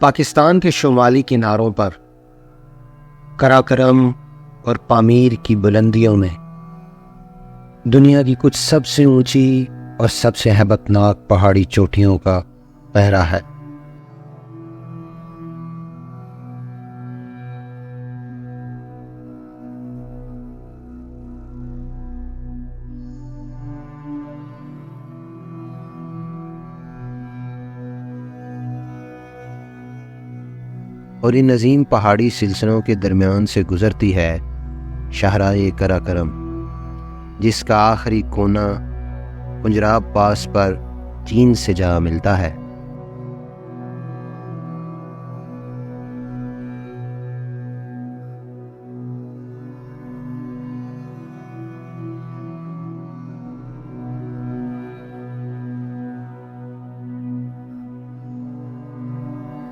پاکستان کے شمالی کناروں پر قراقرم اور پامیر کی بلندیوں میں دنیا کی کچھ سب سے اونچی اور سب سے ہیبت ناک پہاڑی چوٹیوں کا پہرا ہے۔ اور ان عظیم پہاڑی سلسلوں کے درمیان سے گزرتی ہے شاہراہ قراقرم، جس کا آخری کونا پنجراب پاس پر چین سے جا ملتا ہے۔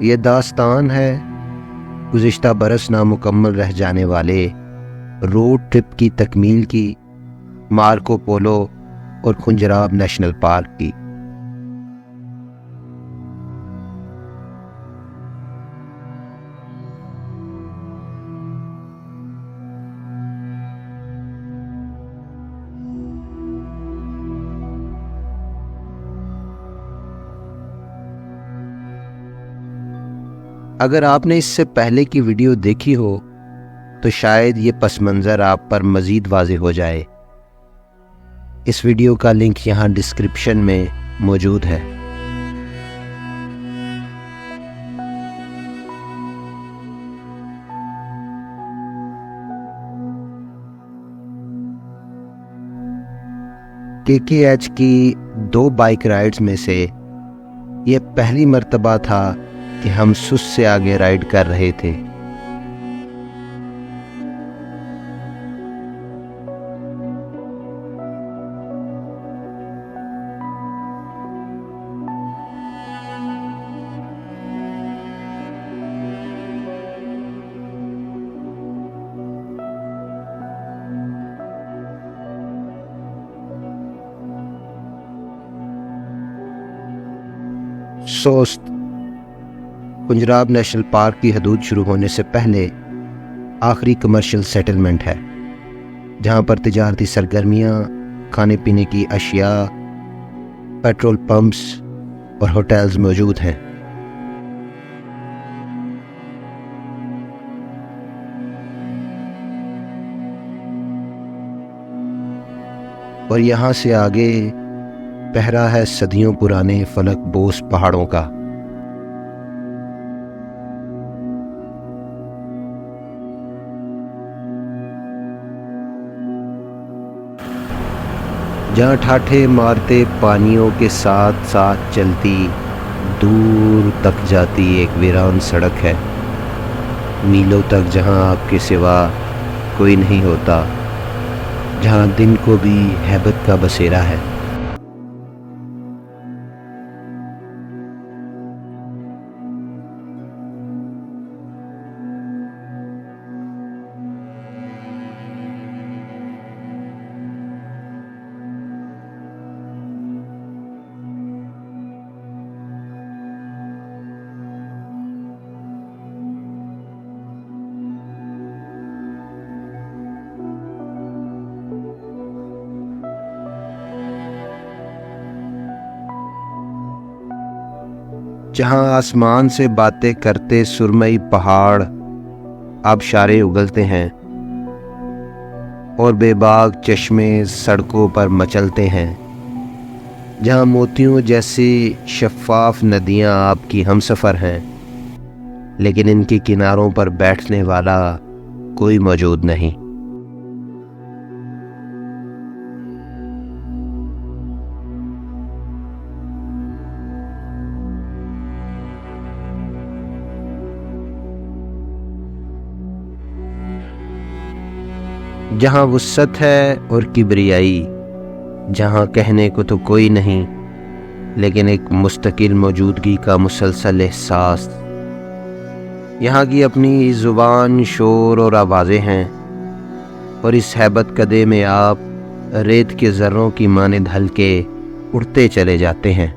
یہ داستان ہے گزشتہ برس نامکمل رہ جانے والے روڈ ٹرپ کی تکمیل کی، مارکو پولو اور پنجراب نیشنل پارک کی۔ اگر آپ نے اس سے پہلے کی ویڈیو دیکھی ہو تو شاید یہ پس منظر آپ پر مزید واضح ہو جائے۔ اس ویڈیو کا لنک یہاں ڈسکرپشن میں موجود ہے۔ KKH کی 2 بائک رائڈز میں سے یہ پہلی مرتبہ تھا کہ ہم سس سے آگے رائڈ کر رہے تھے۔ سوست پنجراب نیشنل پارک کی حدود شروع ہونے سے پہلے آخری کمرشل سیٹلمنٹ ہے، جہاں پر تجارتی سرگرمیاں، کھانے پینے کی اشیاء، پیٹرول پمپس اور ہوٹلز موجود ہیں۔ اور یہاں سے آگے پہرا ہے صدیوں پرانے فلک بوس پہاڑوں کا۔ جہاں ٹھاٹھے مارتے پانیوں کے ساتھ ساتھ چلتی دور تک جاتی ایک ویران سڑک ہے، میلوں تک جہاں آپ کے سوا کوئی نہیں ہوتا، جہاں دن کو بھی ہیبت کا بسیرا ہے۔ جہاں آسمان سے باتیں کرتے سرمئی پہاڑ آبشاریں اگلتے ہیں اور بے باک چشمے سڑکوں پر مچلتے ہیں، جہاں موتیوں جیسی شفاف ندیاں آپ کی ہمسفر ہیں، لیکن ان کے کناروں پر بیٹھنے والا کوئی موجود نہیں۔ جہاں وسعت ہے اور کبریائی، جہاں کہنے کو تو کوئی نہیں لیکن ایک مستقل موجودگی کا مسلسل احساس۔ یہاں کی اپنی زبان، شور اور آوازیں ہیں، اور اس ہیبت کدے میں آپ ریت کے ذروں کی مانند ہلکے اڑتے چلے جاتے ہیں۔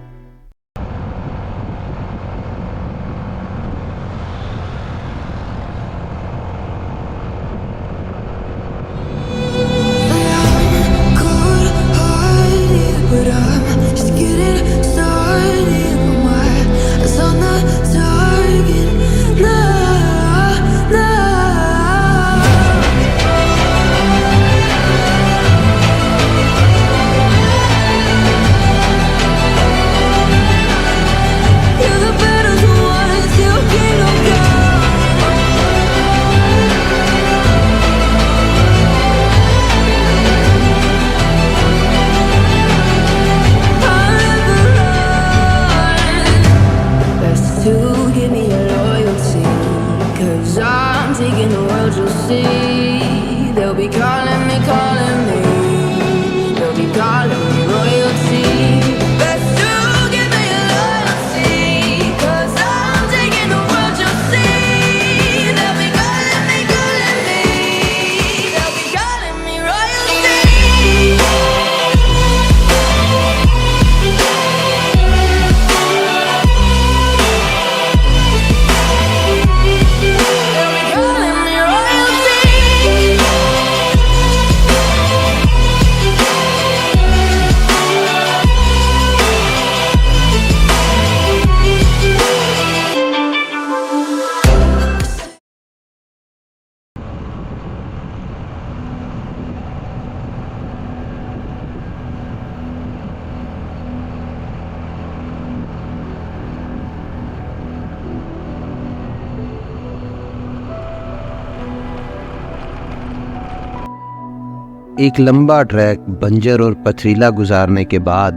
ایک لمبا ٹریک بنجر اور پتھریلا گزارنے کے بعد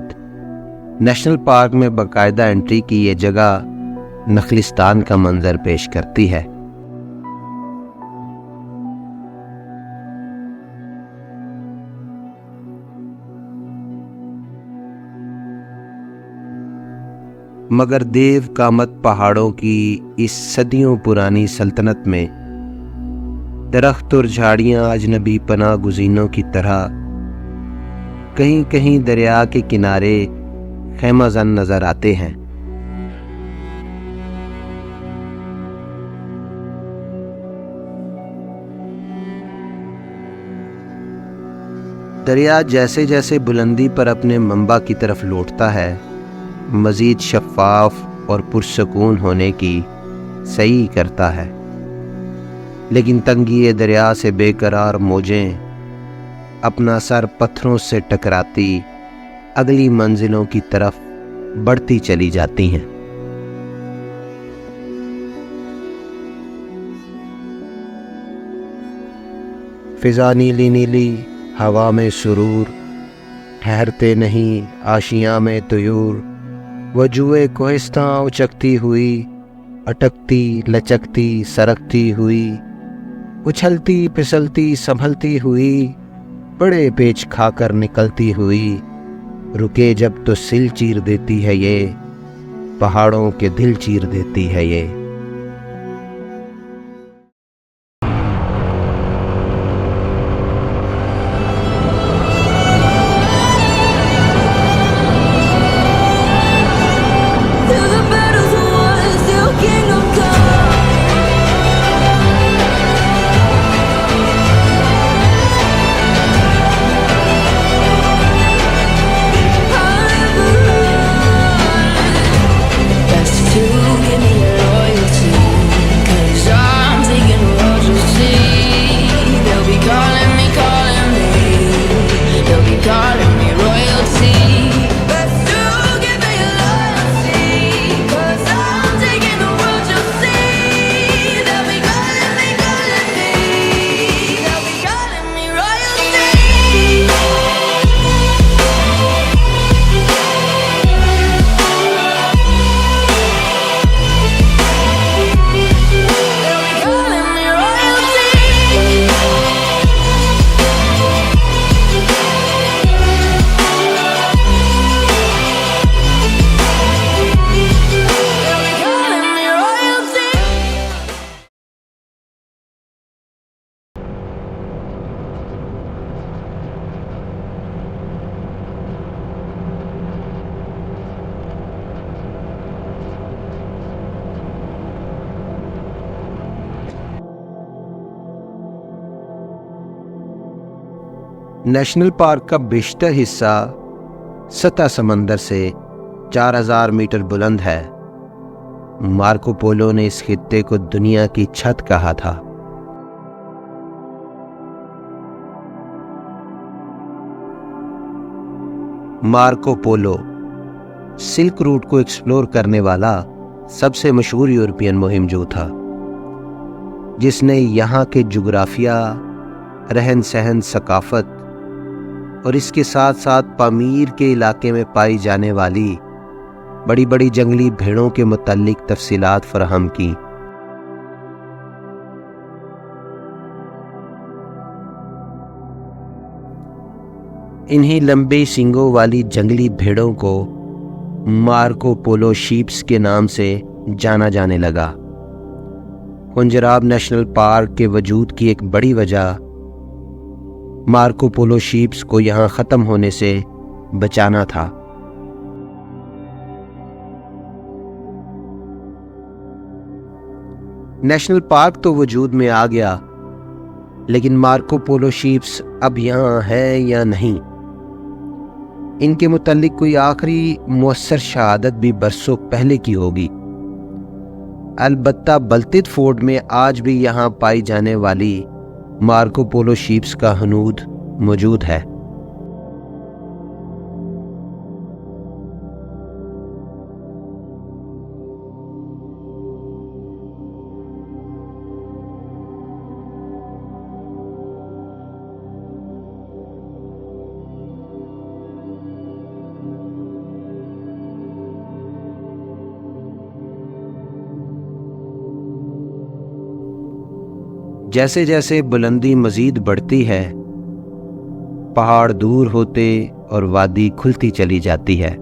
نیشنل پارک میں باقاعدہ انٹری کی یہ جگہ نخلستان کا منظر پیش کرتی ہے۔ مگر دیو کامت پہاڑوں کی اس صدیوں پرانی سلطنت میں درخت اور جھاڑیاں اجنبی پناہ گزینوں کی طرح کہیں کہیں دریا کے کنارے خیمہ زن نظر آتے ہیں۔ دریا جیسے جیسے بلندی پر اپنے منبع کی طرف لوٹتا ہے، مزید شفاف اور پرسکون ہونے کی سعی کرتا ہے، لیکن تنگی دریا سے بے قرار موجیں اپنا سر پتھروں سے ٹکراتی اگلی منزلوں کی طرف بڑھتی چلی جاتی ہیں۔ فضا نیلی نیلی، ہوا میں سرور، ٹھہرتے نہیں آشیاں میں طیور، وجوہ کوہستاں اچکتی ہوئی، اٹکتی لچکتی سرکتی ہوئی، اچھلتی پھسلتی سنبھلتی ہوئی، بڑے پیچ کھا کر نکلتی ہوئی، رکے جب تو سل چیر دیتی ہے یہ، پہاڑوں کے دل چیر دیتی ہے یہ۔ نیشنل پارک کا بیشتر حصہ سطح سمندر سے 4000 میٹر بلند ہے۔ مارکو پولو نے اس خطے کو دنیا کی چھت کہا تھا۔ مارکو پولو سلک روٹ کو ایکسپلور کرنے والا سب سے مشہور یورپین مہم جو تھا، جس نے یہاں کے جغرافیہ، رہن سہن، ثقافت اور اس کے ساتھ ساتھ پامیر کے علاقے میں پائی جانے والی بڑی بڑی جنگلی بھیڑوں کے متعلق تفصیلات فراہم کی۔ انہی لمبی سینگوں والی جنگلی بھیڑوں کو مارکو پولو شیپس کے نام سے جانا جانے لگا۔ کنجراب نیشنل پارک کے وجود کی ایک بڑی وجہ مارکو پولو شیپس کو یہاں ختم ہونے سے بچانا تھا۔ نیشنل پارک تو وجود میں آ گیا، لیکن مارکو پولو شیپس اب یہاں ہے یا نہیں، ان کے متعلق کوئی آخری مؤثر شہادت بھی برسوں پہلے کی ہوگی۔ البتہ بلتت فورڈ میں آج بھی یہاں پائی جانے والی مارکو پولو شیپس کا ہنود موجود ہے۔ جیسے جیسے بلندی مزید بڑھتی ہے، پہاڑ دور ہوتے اور وادی کھلتی چلی جاتی ہے۔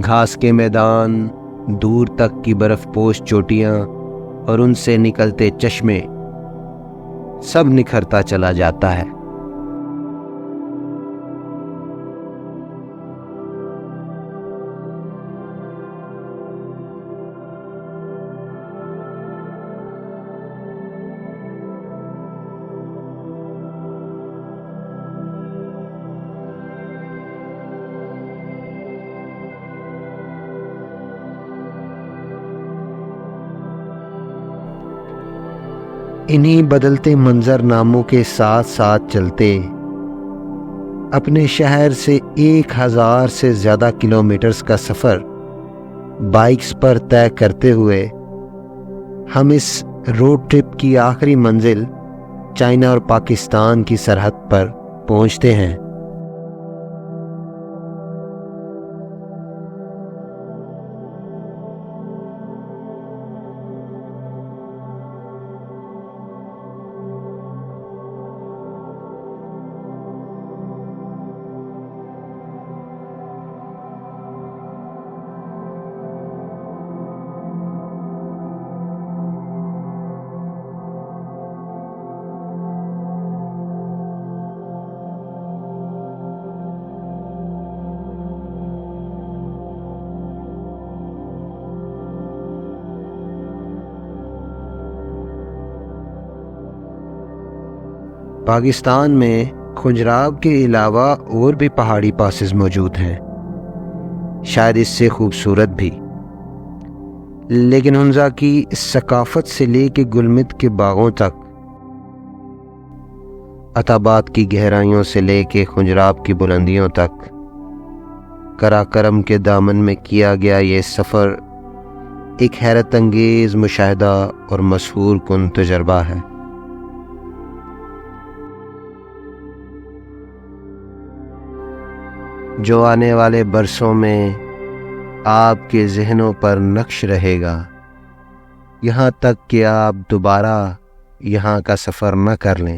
گھاس کے میدان، دور تک کی برف پوش چوٹیاں اور ان سے نکلتے چشمے، سب نکھرتا چلا جاتا ہے۔ انہی بدلتے منظر ناموں کے ساتھ ساتھ چلتے، اپنے شہر سے 1000 سے زیادہ کلومیٹرز کا سفر بائکس پر طے کرتے ہوئے ہم اس روڈ ٹرپ کی آخری منزل چائنا اور پاکستان کی سرحد پر پہنچتے ہیں۔ پاکستان میں کھنجراب کے علاوہ اور بھی پہاڑی پاسز موجود ہیں، شاید اس سے خوبصورت بھی، لیکن ہنزا کی ثقافت سے لے کے گلمت کے باغوں تک، عتابات کی گہرائیوں سے لے کے کھنجراب کی بلندیوں تک، قراقرم کے دامن میں کیا گیا یہ سفر ایک حیرت انگیز مشاہدہ اور مسحور کن تجربہ ہے۔ جو آنے والے برسوں میں آپ کے ذہنوں پر نقش رہے گا، یہاں تک کہ آپ دوبارہ یہاں کا سفر نہ کر لیں۔